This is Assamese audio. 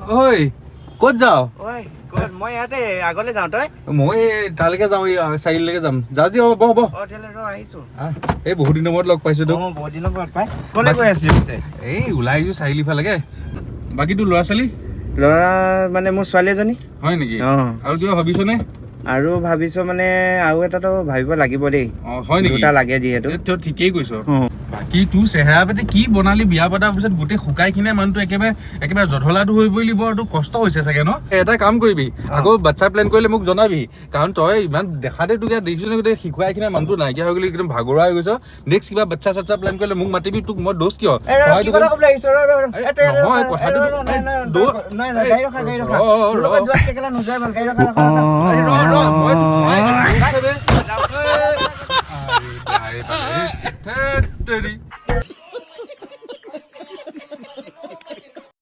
ঐ ক'ত যাওঁ ঐ ক'ত মই ইয়াতে আগলৈ যাওঁ তই মই তালৈকে যাওঁ চাৰিআলিলৈকে যাম যাওঁ যি হ'ব বহ বহ আহিছো এই বহুত দিনৰ মূৰত লগ পাইছো তোক বহুত দিনৰ মূৰত পাই ক'লে গৈ আছিলি পিছে এই ওলাই আহিছো চাৰিআলি ফালেকে বাকী তোৰ ল'ৰা ছোৱালী ল'ৰা মানে মোৰ ছোৱালী এজনী হয় নেকি আৰু কিবা ভাবিছনে আৰু ভাবিছো মানে আৰু এটাতো ভাবিব লাগিব দেই হয় নেকি দুটা লাগে যিহেতু তই ঠিকেই কৈছ বাকী তোৰ চেহেৰা পাতি কি বনালি বিয়া পতাৰ পিছত গোটেই শুকাই কিনে মানুহটো একেবাৰে জধলাটো হৈ পৰিলি বৰ তোৰ কষ্ট হৈছে চাগে ন এটা কাম কৰিবি আকৌ বাচ্ছা প্লেন কৰিলে মোক জনাবি কাৰণ তই ইমান দেখাতে তোক ইয়াত দেখিছো গোটেই শিকুৱাই কিনে মানুহটো নাইকিয়া হৈ গ'লি একদম ভাগৰুৱা হৈ গৈছ নেক্সট কিবা বাচ্ছা চাচ্ছা প্লেন কৰিলে মোক মাতিবি তোক মই দোষ কিয় নহয় কথাটো